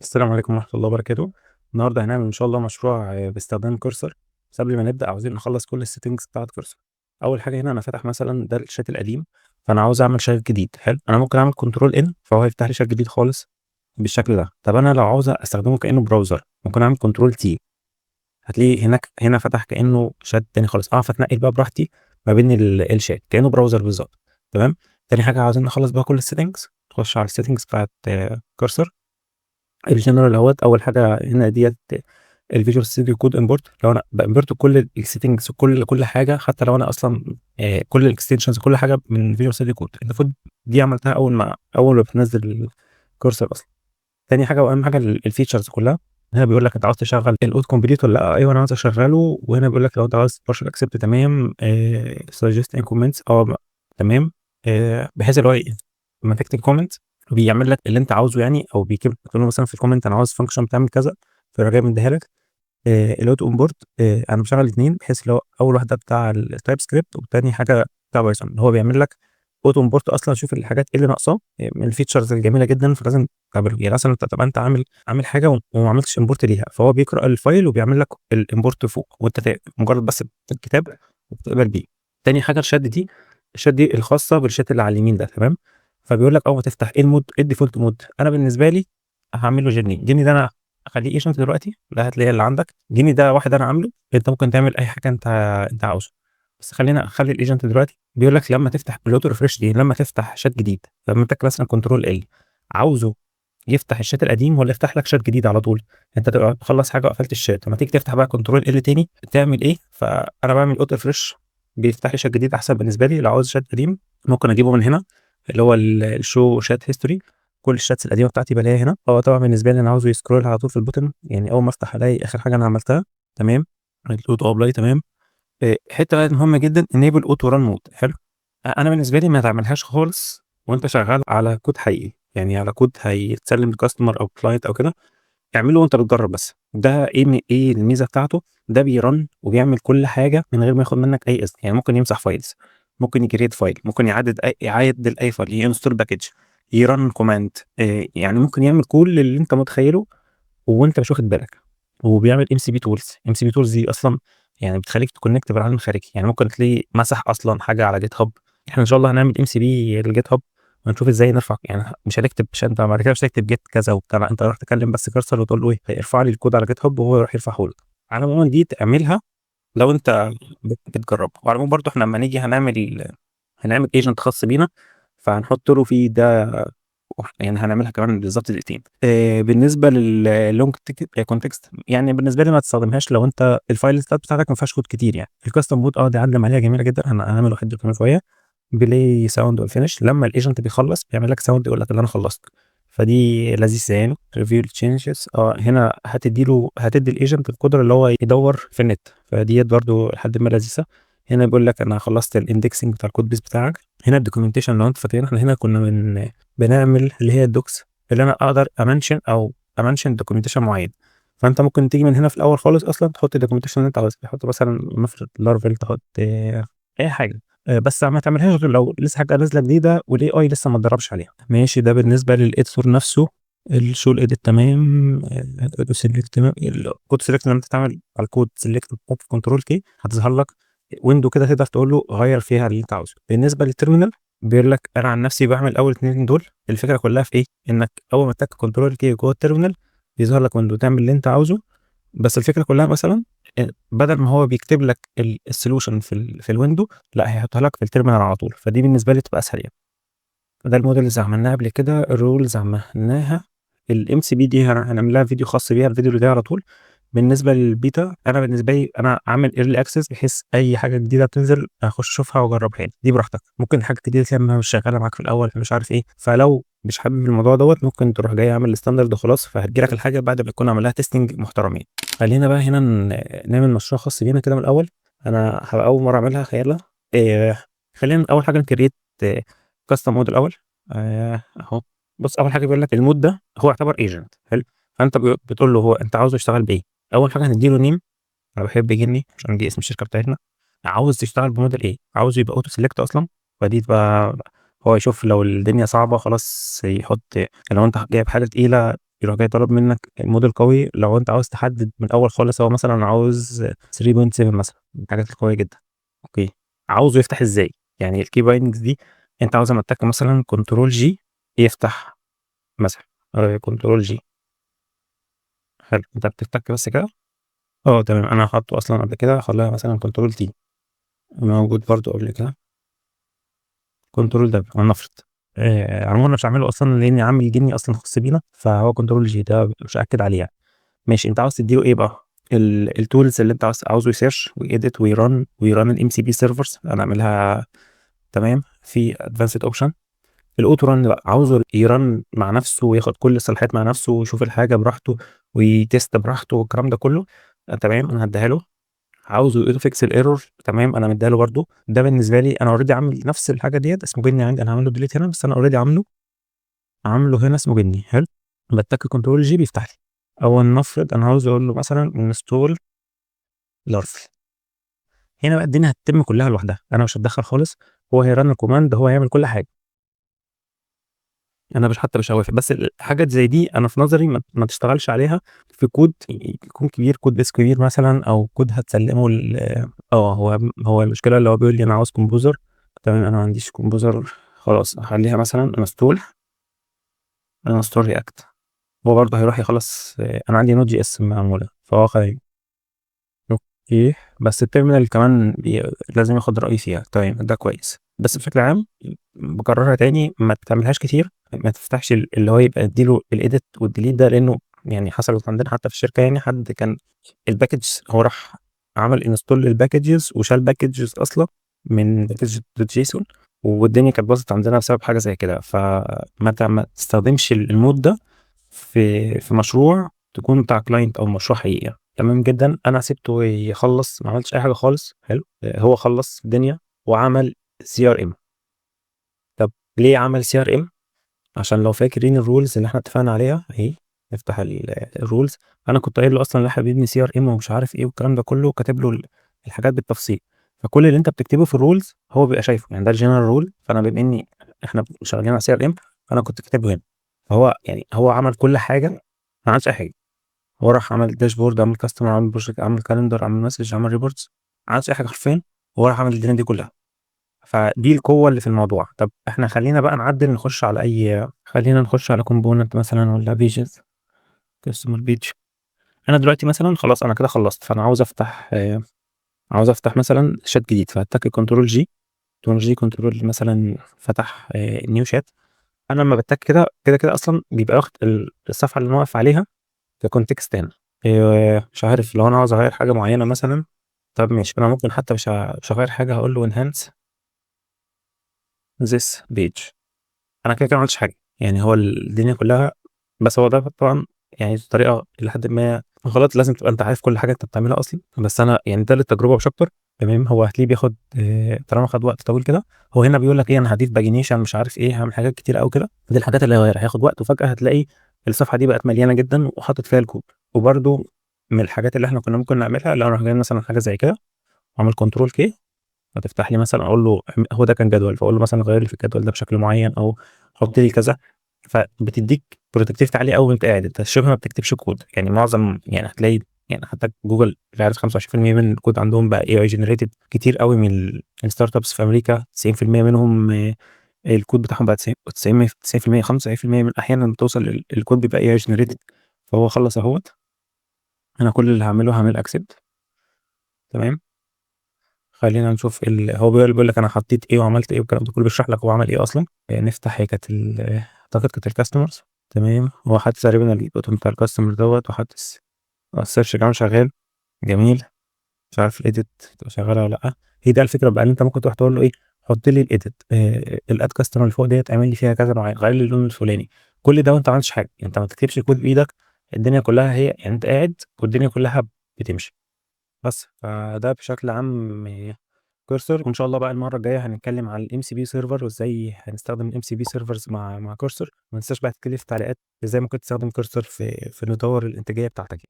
السلام عليكم ورحمة الله وبركاته. النهارده هنعمل إن شاء الله مشروع باستخدام كورسر. بس قبل ما نبدأ عاوزين نخلص كل السيتنجز بتاعة كورسر. أول حاجة هنا أنا فاتح مثلا ده الشات القديم، فأنا عاوز أعمل شات جديد. حلو، أنا ممكن أعمل كنترول إن فهو هيفتح لي شات جديد خالص بالشكل ده. طب أنا لو عاوز أستخدمه كأنه براوزر ممكن أعمل كنترول تي، هتلاقيه هنا فتح كأنه شات تاني خالص. فتنقل بقى براحتي ما بين الشات كأنه براوزر بالظبط. تمام. تاني حاجة عاوزين نخلص بقى كل السيتنجز، نخش على السيتنجز بتاعة كورسر الجنرال اهوت. اول حاجه هنا ديت الفيجوال ستوديو كود امبورت. لو انا بامبورت كل السيتنجز كل حاجه، حتى لو انا اصلا كل الاكستنشنز كل حاجه من فيجوال ستوديو كود المفروض دي عملتها اول ما بتنزل الكورسر اصلا. تاني حاجه واهم حاجه الفيتشرز كلها. هنا بيقول لك انت عاوز تشغل الاوت كومبليت ولا لا. ايوه انا عاوز اشغله. وهنا بيقول لك لو انت عاوز بارشل اكسبت تمام، سجست ان كومنتس تمام. بحيث اللي هو لما تكتب كومنت بيعمل لك اللي انت عاوزه يعني، او بيكتب له مثلا في الكومنت انا عاوز فانكشن بتعمل كذا فيروح جاي مديها لك. الاوتو امبورت انا بشغل الاثنين، بحيث اللي هو اول واحده بتاع التايب سكريبت وثاني حاجه بتاع بايثون. هو بيعمل لك اوتو امبورت اصلا، شوف الحاجات اللي ناقصاه من الفيتشرز الجميله جدا، فلازم تعمله. يعني مثلا انت تبقى انت عامل حاجه وما عملتش امبورت ليها، فهو بيقرا الفايل وبيعمل لك الامبورت فوق وانت مجرد بس الكتاب وبتقبل بيه. تاني حاجه الشات دي الخاصه بالشات اللي على اليمين ده. تمام. فبيقول لك اول ما تفتح ايه المود، ايه الديفولت مود. انا بالنسبه لي هعمل له جيني ده. انا اخليه ايجنت دلوقتي، ده هتلاقيه اللي عندك. جيني ده واحد انا عامله، انت ممكن تعمل اي حاجه انت عاوزه. بس خلينا اخلي الايجنت دلوقتي. بيقول لك لما تفتح الاوتو ريفرش دي، لما تفتح شات جديد، لما انت مثلا كنترول ال عاوزه يفتح الشات القديم ولا يفتح لك شات جديد على طول. انت تبقى مخلص حاجه وقفلت الشات، لما تيجي تفتح بقى كنترول ال تاني تعمل ايه. فانا بعمل اوتو ريفرش بيفتح لي شات جديد احسن بالنسبه لي. لو عاوز شات قديم ممكن اجيبه من هنا، اللي هو الشو شات هيستوري. كل الشاتس القديمه بتاعتي بلاقيها هنا. هو طبعا بالنسبه لي انا عاوزه يسكرول على طول في البوتن، يعني اول ما افتح الاقي اخر حاجه انا عملتها. تمام. الاوتو ابلاي تمام. حته بقى مهمه جدا انيبل اوتو ران مود. حلو. انا بالنسبه لي ما تعملهاش خالص وانت شغال على كود حقيقي، يعني على كود هيتسلم لكاستمر او كلاينت او كده. اعمله وانت بتجرب بس. ده ايه الميزه بتاعته. ده بيرن وبيعمل كل حاجه من غير ما ياخد منك اي اذن. يعني ممكن يمسح فايلز، ممكن يكريت فايل، ممكن يعدل اي فايل، ينستول باكج، يرن كوماند. يعني ممكن يعمل كل اللي انت متخيله وانت مش واخد بالك. وبيعمل ام سي بي تولز دي اصلا يعني بتخليك تكونكت بالعالم الخارجي. يعني ممكن تلاقي مسح اصلا حاجه على جيت هاب. احنا ان شاء الله هنعمل ام سي بي للجيت هاب ونشوف ازاي نرفع. يعني مش انت بعد كده مش هتكتب جيت كذا وبتاع، لا، انت راح تكلم بس كارسر وتقول له ايه ارفع لي الكود على جيت هاب وهو يروح يرفعه لك. على العموم دي تعملها لو انت بتجرب. وعلى العموم برضو احنا لما نيجي هنعمل ايجنت خاص بينا، فهنحط له فيه ده. يعني هنعملها كمان بالظبط دقيقتين. بالنسبه للونج كونتكست، يعني بالنسبه لي ما تستخدمهاش لو انت الفايل بتاعتك ما فيهاش كود كتير. يعني الكاستم مود دي علم عليها جميله جدا. هنعمل واحد كمان شويه. بلاي ساوند والفينش، لما الايجنت بيخلص بيعمل لك ساوند يقول لك اللي انا خلصت. فدي لذيذه يعني. ريفيو تشينجز هنا هتدي الايجنت القدره اللي هو يدور في النت، فديت برضو لحد ما لذيذه. هنا بيقول لك انا خلصت الاندكسنج بتاع الكود بيس بتاعك. هنا الدوكيومنتيشن لو انت فاكرين احنا هنا كنا بنعمل اللي هي الدوكس، اللي انا اقدر امنشن دوكيومنتيشن معين. فانت ممكن تيجي من هنا في الاول خالص اصلا تحط الدوكيومنتيشن اللي انت عاوزها، تحط مثلا نفرض لارفل، تحط اي حاجه. بس ما تعملهاش غير لو لسه حاجه نازله جديده والاي اي لسه ما اتدربش عليها. ماشي. ده بالنسبه للاديتور نفسه. الشو الايديت تمام. سيلكت تمام. الكود سيلكت لما تتعمل على الكود سيلكت كنترول كي هتظهر لك ويندو كده، تقدر تقول له غير فيها اللي انت عاوزه. بالنسبه للتيرمينال بيقول لك انا عن نفسي بعمل اول اتنين دول. الفكره كلها في ايه؟ انك اول ما تك كنترول كي جوه التيرمينال بيظهر لك ويندو تعمل اللي انت عاوزه. بس الفكره كلها مثلا بدل ما هو بيكتب لك السولوشن في الويندو، لا هيحطها لك في التيرمينال على طول. فدي بالنسبه لي تبقى اسهل يعني. ده الموديلز عملناها قبل كده. الرولز عملناها. الام سي بي دي هنعمل لها فيديو خاص بيها، الفيديو اللي جاي على طول. بالنسبه للبيتا انا بالنسبه لي انا عامل ايرلي اكسس، بحيث اي حاجه جديده بتنزل اخش اشوفها واجربها. يعني دي براحتك، ممكن حاجه جديده تلاقيها مش شغاله معاك في الاول مش عارف ايه، فلو مش حابب الموضوع ممكن تروح جاي عامل الستاندرد وخلاص، فهتجيلك الحاجه بعد ما تكون عاملها تيستنج محترمين. خلينا بقى هنا نعمل مشروع خاص بينا كده من الاول. انا هبقى اول مره اعملها خيالة. خلينا اول حاجه نكريت كاستم مود الاول. اهو. بص اول حاجه بيقول لك المود ده هو يعتبر ايجنت. حلو. فانت بتقول له هو انت عاوزه يشتغل بايه. اول حاجه هنديله نيم. انا بحب يجيني عشان دي اسم الشركه بتاعتنا. عاوز تشتغل بموديل ايه، عاوز يبقى اوتو سيلكت اصلا. فدي تبقى هو يشوف لو الدنيا صعبه خلاص يحط. لو انت جايب حاجه تقيله يروح جاي طالب منك موديل قوي. لو انت عاوز تحدد من الاول خالص، هو مثلا عاوز 3.7 مثلا، من الحاجات القويه جدا. اوكي، عاوزه يفتح ازاي؟ يعني الكي بايندنجز دي انت عاوز لما تتك مثلا كنترول جي يفتح مثلا، كنترول جي. حلو، انت بتفتك بس كده. اه تمام، انا حاطه اصلا قبل كده، خليها مثلا كنترول تي. موجود برضو قبل كده كنترول ده، ولنفرض عموما انا مش هعمله اصلا لاني عامل جني اصلا خاص بينا، فهو كنترول جي ده مش هاكد عليه يعني. ماشي، انت عاوز تديله ايه بقى؟ التولز اللي انت عاوزه يسيرش ويديت ويران الام سي بي سيرفرز، انا اعملها تمام في ادفانسد اوبشن. الاوتو ران بقى عاوزه يرن مع نفسه وياخد كل الصلاحيات مع نفسه ويشوف الحاجه براحته ويتست براحته والكلام ده كله. تمام، انا هديها له. عاوزه يفكس الايرور، تمام، انا مديها له برده. ده بالنسبه لي انا اوريدي عامل نفس الحاجه ديت، اسمه جني عندي، انا عامل له ديليت هنا، بس انا اوريدي عامله هنا اسمه جني. حلو، بتك كنترول جي بيفتح لي. او نفرض انا عاوز اقول له مثلا انستول لارفل. هنا بقى الدنيا هتتم كلها لوحدها، انا مش هتدخل خالص. هو هيرن الكوماند، هو هيعمل كل حاجه، انا مش حتى مش هوافق. بس الحاجات زي دي انا في نظري ما تشتغلش عليها في كود يكون كبير، كود بيس كبير مثلا، او كود هتسلمه هو المشكله اللي هو بيقول لي انا عاوز كومبوزر. تمام، انا ما عنديش كومبوزر، خلاص هخليها مثلا انستول رياكت. هو برضه هيروح يخلص. انا عندي نوت جي اس معموله، فهو خلي. اوكي، بس التيرمينال كمان لازم ياخد رأيي فيها. تمام، ده كويس. بس بشكل عام بكررها تاني، ما تعملهاش كتير، ما تفتحش اللي هو يبقى اديله الايديت والديليت ده، لانه يعني حصلت عندنا حتى في الشركه، يعني حد كان الباكج، هو راح عمل انستول للباكجز وشال باكجز اصلا من باكج دوت جيسون، والدنيا كانت باظت عندنا بسبب حاجه زي كده. ما تستخدمش المود ده في مشروع تكون بتاع كلاينت او مشروع حقيقي. تمام جدا، انا سبته يخلص، ما عملتش اي حاجه خالص. حلو، هو خلص الدنيا وعمل سي ار ام. طب ليه عمل سي ار ام؟ عشان لو فاكرين الرولز اللي احنا اتفقنا عليها اهي، نفتح الرولز. انا كنت قايل له اصلا ان احنا بنبني سي ار ام ومش عارف ايه والكلام ده كله، كاتب له الحاجات بالتفصيل. فكل اللي انت بتكتبه في الرولز هو بيبقى شايفه، يعني ده الجنرال رول. فانا بما اني احنا شغالين على سي ار ام، فانا كنت كاتبه هنا. فهو يعني هو عمل كل حاجه، ما عملش اي حاجه. هو راح عمل داشبورد، عمل كاستمر، عمل بروجكت، عمل كالندر، عمل مسج، عمل ريبورتس، ما عملش اي حاجه حرفيا. هو راح عمل الدنيا دي كلها. فدي القوه اللي في الموضوع. طب احنا خلينا بقى نعدل، خلينا نخش على كومبوننت مثلا ولا بيجز. كاستمر بيج. انا دلوقتي مثلا خلاص انا كده خلصت، فانا عاوز افتح مثلا شات جديد، فهتك كنترول جي مثلا، فتح نيو شات. انا لما بتك كده كده كده اصلا بيبقى واخد الصفحه اللي انا واقف عليها ككونتكست هنا. مش عارف لو انا عاوز اغير حاجه معينه مثلا. طب ماشي، انا ممكن حتى مش هغير حاجه، هقول له enhance this page. انا كده كده ما عملتش حاجه، يعني هو الدنيا كلها. بس هو ده طبعا يعني طريقه لحد ما غلط، لازم تبقى انت عارف كل حاجه انت بتعملها اصلا. بس انا يعني ده للتجربه مش اكتر. تمام، هو هتلاقيه بياخد طالما خد وقت طويل كده. هو هنا بيقول لك ايه، انا هضيف باجينيشن مش عارف ايه، هعمل حاجات كتير قوي كده. دي الحاجات اللي هياخد وقت، وفجاه هتلاقي الصفحه دي بقت مليانه جدا وحاطط فيها الكود. وبرده من الحاجات اللي احنا كنا ممكن نعملها، لو انا جاي مثلا حاجه زي كده، اعمل كنترول كي، فتفتح لي مثلا، اقول له هو ده كان جدول، فاقول له مثلا غير لي في الجدول ده بشكل معين، او حط لي كذا. فبتديك برودكتيفيتي عاليه قوي وانت قاعد، انت شبه ما بتكتبش كود. يعني معظم، يعني هتلاقي يعني حتى جوجل اللي عارف 25% من الكود عندهم بقى اي جنريتد. كتير قوي من الستارت ابس في امريكا 90% منهم الكود بتاعهم بقى 90%، 95% من احيانا بتوصل الكود بيبقى اي جنريتد. فهو خلص اهوت. انا كل اللي هعمل اكسبت. تمام، خلينا نشوف هو بيقول لك انا حطيت ايه وعملت ايه والكلام ده كله، بيشرح لك هو عمل ايه اصلا. نفتح، هي كانت اعتقد كانت الكاستمرز. تمام، هو حاطط تقريبا البوتون بتاع الكاستمر دوت، وحاطط السيرش كمان شغال. جميل. مش عارف الايديت تبقى شغاله ولا لا. هي ده الفكره بقى، اللي انت ممكن تروح تقول له ايه، حط لي الايديت، الاد كاستمر اللي فوق ديت، اعمل لي فيها كذا معين، غير لي اللون الفلاني. كل ده وانت ما عملتش حاجه، انت ما تكتبش كود بايدك. الدنيا كلها هي يعني انت قاعد والدنيا كلها بتمشي. بس فده بشكل عام كورسر. وان شاء الله بقى المره الجايه هنتكلم على الام سي بي سيرفر، وازاي هنستخدم الام سي بي سيرفرز مع كورسر. ما تنساش بقى تكتب لي في التعليقات ازاي ممكن تستخدم كورسر في نطور الانتاجيه بتاعتك.